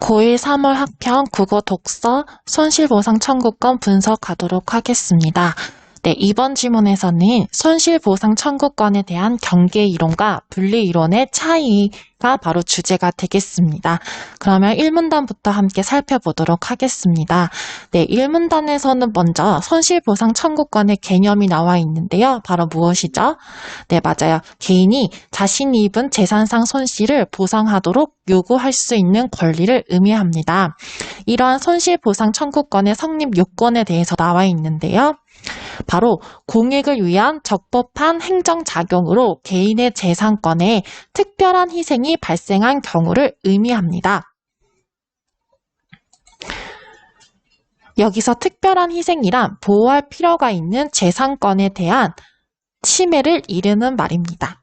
고1 3월 학평 국어 독서 손실보상 청구권 분석하도록 하겠습니다. 네, 이번 지문에서는 손실보상 청구권에 대한 경계이론과 분리이론의 차이가 바로 주제가 되겠습니다. 그러면 1문단부터 함께 살펴보도록 하겠습니다. 네, 1문단에서는 먼저 손실보상 청구권의 개념이 나와 있는데요. 바로 무엇이죠? 네, 맞아요. 개인이 자신이 입은 재산상 손실을 보상하도록 요구할 수 있는 권리를 의미합니다. 이러한 손실보상 청구권의 성립 요건에 대해서 나와 있는데요. 바로 공익을 위한 적법한 행정작용으로 개인의 재산권에 특별한 희생이 발생한 경우를 의미합니다. 여기서 특별한 희생이란 보호할 필요가 있는 재산권에 대한 침해를 이르는 말입니다.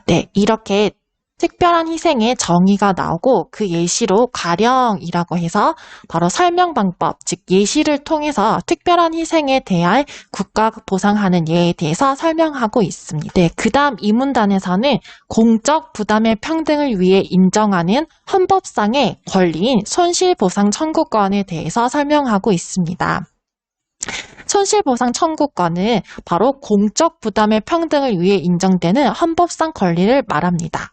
네, 이렇게 특별한 희생의 정의가 나오고 그 예시로 가령이라고 해서 바로 설명 방법, 즉 예시를 통해서 특별한 희생에 대한 국가가 보상하는 예에 대해서 설명하고 있습니다. 네, 그 다음 이 문단에서는 공적 부담의 평등을 위해 인정하는 헌법상의 권리인 손실보상 청구권에 대해서 설명하고 있습니다. 손실보상 청구권은 바로 공적 부담의 평등을 위해 인정되는 헌법상 권리를 말합니다.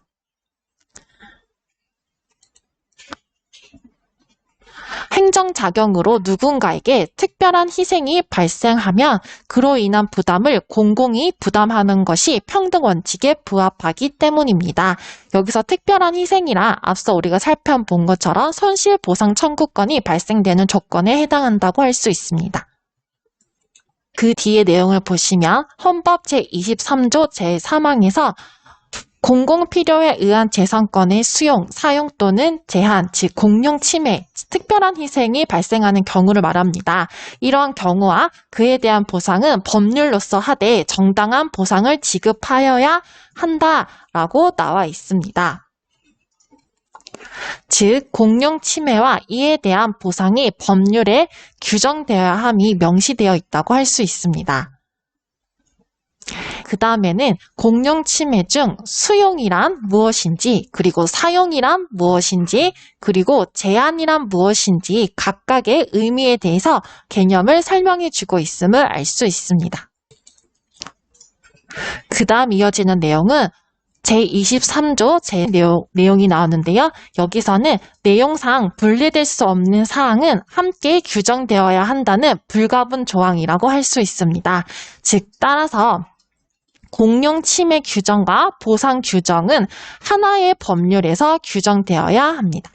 행정작용으로 누군가에게 특별한 희생이 발생하면 그로 인한 부담을 공공이 부담하는 것이 평등원칙에 부합하기 때문입니다. 여기서 특별한 희생이란 앞서 우리가 살펴본 것처럼 손실보상 청구권이 발생되는 조건에 해당한다고 할 수 있습니다. 그 뒤의 내용을 보시면 헌법 제23조 제3항에서 공공필요에 의한 재산권의 수용, 사용 또는 제한, 즉 공용 침해, 특별한 희생이 발생하는 경우를 말합니다. 이러한 경우와 그에 대한 보상은 법률로서 하되 정당한 보상을 지급하여야 한다라고 나와 있습니다. 즉 공용 침해와 이에 대한 보상이 법률에 규정되어야 함이 명시되어 있다고 할 수 있습니다. 그 다음에는 공용 침해 중 수용이란 무엇인지, 그리고 사용이란 무엇인지, 그리고 제한이란 무엇인지 각각의 의미에 대해서 개념을 설명해 주고 있음을 알 수 있습니다. 그 다음 이어지는 내용은 제23조 내용이 나오는데요. 여기서는 내용상 분리될 수 없는 사항은 함께 규정되어야 한다는 불가분 조항이라고 할 수 있습니다. 즉 따라서 공용 침해 규정과 보상 규정은 하나의 법률에서 규정되어야 합니다.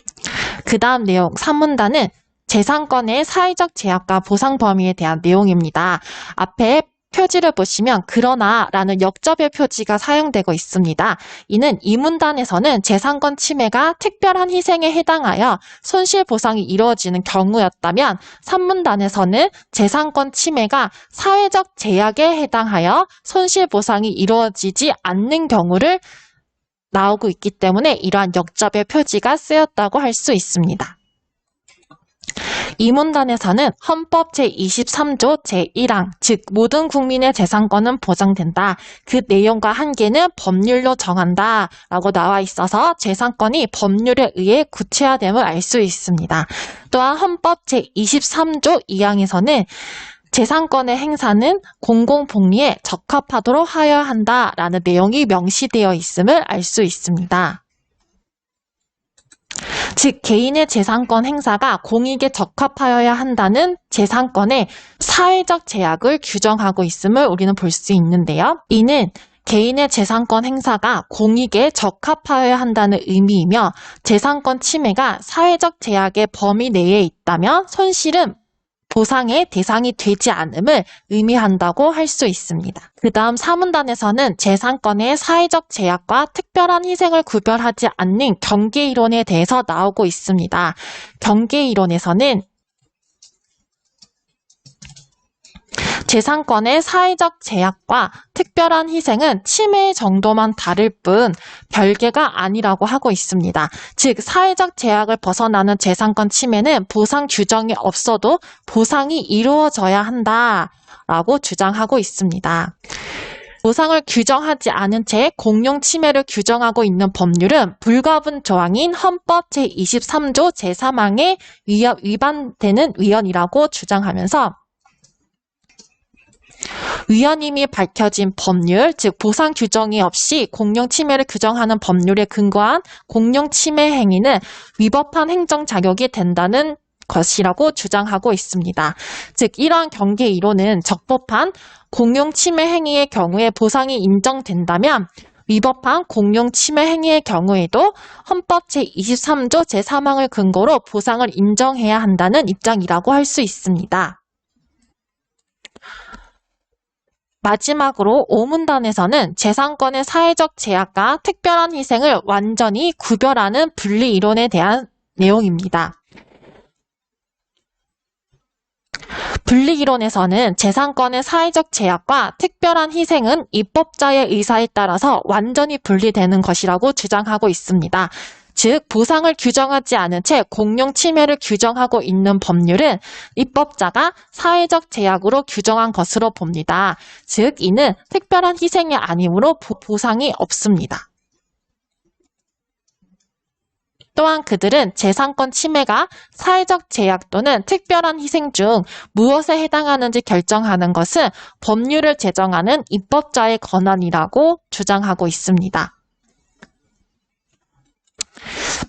그 다음 내용 3문단은 재산권의 사회적 제약과 보상 범위에 대한 내용입니다. 앞에 표지를 보시면 그러나 라는 역접의 표지가 사용되고 있습니다. 이는 이 문단에서는 재산권 침해가 특별한 희생에 해당하여 손실보상이 이루어지는 경우였다면 3문단에서는 재산권 침해가 사회적 제약에 해당하여 손실보상이 이루어지지 않는 경우를 나오고 있기 때문에 이러한 역접의 표지가 쓰였다고 할 수 있습니다. 이 문단에서는 헌법 제23조 제1항, 즉 모든 국민의 재산권은 보장된다. 그 내용과 한계는 법률로 정한다 라고 나와 있어서 재산권이 법률에 의해 구체화됨을 알 수 있습니다. 또한 헌법 제23조 2항에서는 재산권의 행사는 공공복리에 적합하도록 하여야 한다라는 내용이 명시되어 있음을 알 수 있습니다. 즉 개인의 재산권 행사가 공익에 적합하여야 한다는 재산권의 사회적 제약을 규정하고 있음을 우리는 볼 수 있는데요. 이는 개인의 재산권 행사가 공익에 적합하여야 한다는 의미이며 재산권 침해가 사회적 제약의 범위 내에 있다면 손실은 보상의 대상이 되지 않음을 의미한다고 할 수 있습니다. 그 다음 4문단에서는 재산권의 사회적 제약과 특별한 희생을 구별하지 않는 경계이론에 대해서 나오고 있습니다. 경계이론에서는 재산권의 사회적 제약과 특별한 희생은 침해 정도만 다를 뿐 별개가 아니라고 하고 있습니다. 즉 사회적 제약을 벗어나는 재산권 침해는 보상 규정이 없어도 보상이 이루어져야 한다라고 주장하고 있습니다. 보상을 규정하지 않은 채 공용 침해를 규정하고 있는 법률은 불가분 조항인 헌법 제23조 제3항에 위반되는 위헌이라고 주장하면서 위헌임이 밝혀진 법률, 즉 보상 규정이 없이 공용 침해를 규정하는 법률에 근거한 공용 침해 행위는 위법한 행정 자격이 된다는 것이라고 주장하고 있습니다. 즉 이러한 경계 이론은 적법한 공용 침해 행위의 경우에 보상이 인정된다면 위법한 공용 침해 행위의 경우에도 헌법 제23조 제3항을 근거로 보상을 인정해야 한다는 입장이라고 할 수 있습니다. 마지막으로 5문단에서는 재산권의 사회적 제약과 특별한 희생을 완전히 구별하는 분리 이론에 대한 내용입니다. 분리 이론에서는 재산권의 사회적 제약과 특별한 희생은 입법자의 의사에 따라서 완전히 분리되는 것이라고 주장하고 있습니다. 즉 보상을 규정하지 않은 채 공용 침해를 규정하고 있는 법률은 입법자가 사회적 제약으로 규정한 것으로 봅니다. 즉 이는 특별한 희생이 아니므로 보상이 없습니다. 또한 그들은 재산권 침해가 사회적 제약 또는 특별한 희생 중 무엇에 해당하는지 결정하는 것은 법률을 제정하는 입법자의 권한이라고 주장하고 있습니다.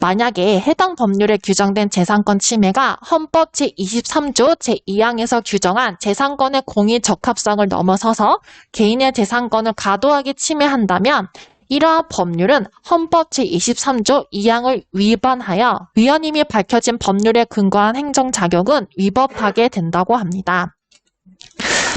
만약에 해당 법률에 규정된 재산권 침해가 헌법 제23조 제2항에서 규정한 재산권의 공의 적합성을 넘어서서 개인의 재산권을 과도하게 침해한다면 이러한 법률은 헌법 제23조 2항을 위반하여 위헌임이 밝혀진 법률에 근거한 행정자격은 위법하게 된다고 합니다.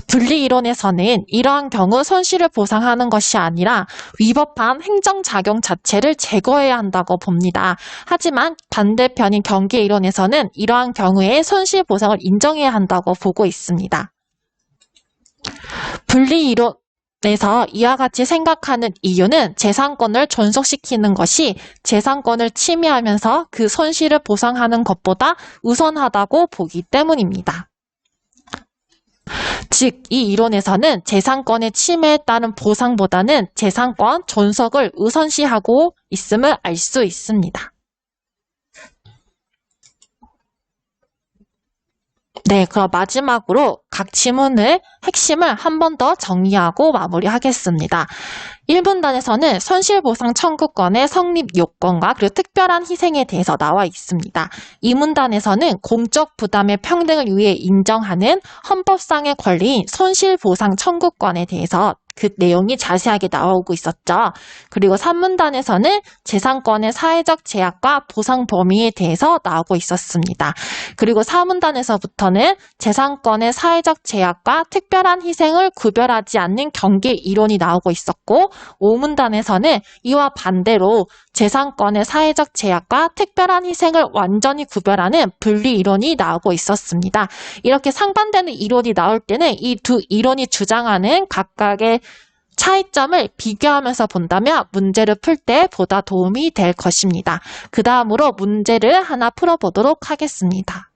분리 이론에서는 이러한 경우 손실을 보상하는 것이 아니라 위법한 행정작용 자체를 제거해야 한다고 봅니다. 하지만 반대편인 경계 이론에서는 이러한 경우에 손실 보상을 인정해야 한다고 보고 있습니다. 분리 이론에서 이와 같이 생각하는 이유는 재산권을 존속시키는 것이 재산권을 침해하면서 그 손실을 보상하는 것보다 우선하다고 보기 때문입니다. 즉, 이 이론에서는 재산권의 침해에 따른 보상보다는 재산권 존속을 우선시하고 있음을 알 수 있습니다. 네, 그럼 마지막으로 각 지문의 핵심을 한 번 더 정리하고 마무리하겠습니다. 1분단에서는 손실보상 청구권의 성립 요건과 그리고 특별한 희생에 대해서 나와 있습니다. 2문단에서는 공적 부담의 평등을 위해 인정하는 헌법상의 권리인 손실보상 청구권에 대해서 그 내용이 자세하게 나오고 있었죠. 그리고 3문단에서는 재산권의 사회적 제약과 보상 범위에 대해서 나오고 있었습니다. 그리고 4문단에서부터는 재산권의 사회적 제약과 특별한 희생을 구별하지 않는 경계 이론이 나오고 있었고 5문단에서는 이와 반대로 재산권의 사회적 제약과 특별한 희생을 완전히 구별하는 분리 이론이 나오고 있었습니다. 이렇게 상반되는 이론이 나올 때는 이 두 이론이 주장하는 각각의 차이점을 비교하면서 본다면 문제를 풀 때 보다 도움이 될 것입니다. 그 다음으로 문제를 하나 풀어보도록 하겠습니다.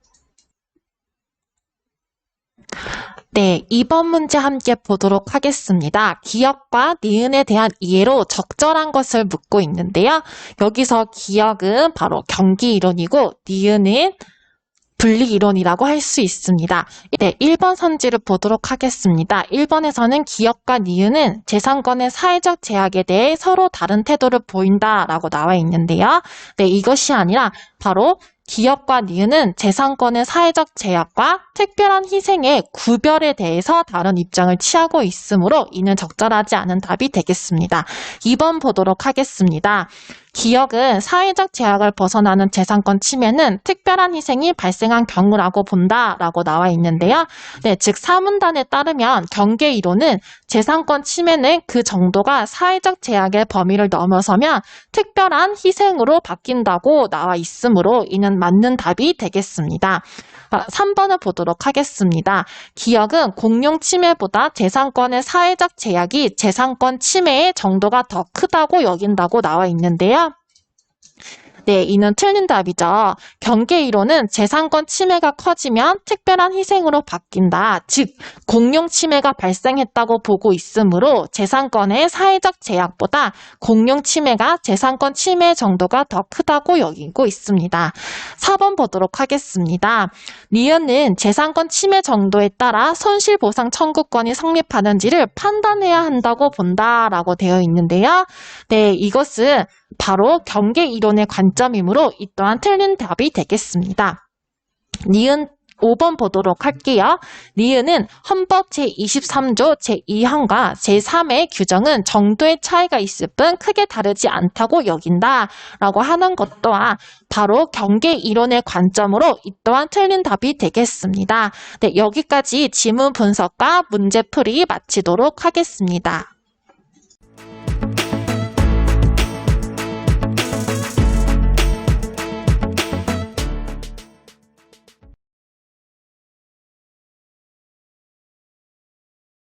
네, 2번 문제 함께 보도록 하겠습니다. 기역과 니은에 대한 이해로 적절한 것을 묻고 있는데요. 여기서 기역은 바로 경기 이론이고 니은은 분리 이론이라고 할 수 있습니다. 네, 1번 선지를 보도록 하겠습니다. 1번에서는 기역과 니은은 재산권의 사회적 제약에 대해 서로 다른 태도를 보인다라고 나와 있는데요. 네, 이것이 아니라 바로 기역과 니은은 재산권의 사회적 제약과 특별한 희생의 구별에 대해서 다른 입장을 취하고 있으므로 이는 적절하지 않은 답이 되겠습니다. 2번 보도록 하겠습니다. 기역은 사회적 제약을 벗어나는 재산권 침해는 특별한 희생이 발생한 경우라고 본다라고 나와 있는데요. 네, 즉 사문단에 따르면 경계 이론은 재산권 침해는 그 정도가 사회적 제약의 범위를 넘어서면 특별한 희생으로 바뀐다고 나와 있으므로 이는 맞는 답이 되겠습니다. 3번을 보도록 하겠습니다. 기역은 공용 침해보다 재산권의 사회적 제약이 재산권 침해의 정도가 더 크다고 여긴다고 나와 있는데요. 네, 이는 틀린 답이죠. 경계 이론은 재산권 침해가 커지면 특별한 희생으로 바뀐다. 즉, 공용 침해가 발생했다고 보고 있으므로 재산권의 사회적 제약보다 공용 침해가 재산권 침해 정도가 더 크다고 여기고 있습니다. 4번 보도록 하겠습니다. 니은은 재산권 침해 정도에 따라 손실보상 청구권이 성립하는지를 판단해야 한다고 본다라고 되어 있는데요. 네, 이것은 바로 경계 이론의 관점이므로 이 또한 틀린 답이 되겠습니다. 니은 5번 보도록 할게요. 니은은 헌법 제23조 제2항과 제3의 규정은 정도의 차이가 있을 뿐 크게 다르지 않다고 여긴다 라고 하는 것 또한 바로 경계 이론의 관점으로 이 또한 틀린 답이 되겠습니다. 네, 여기까지 지문 분석과 문제풀이 마치도록 하겠습니다.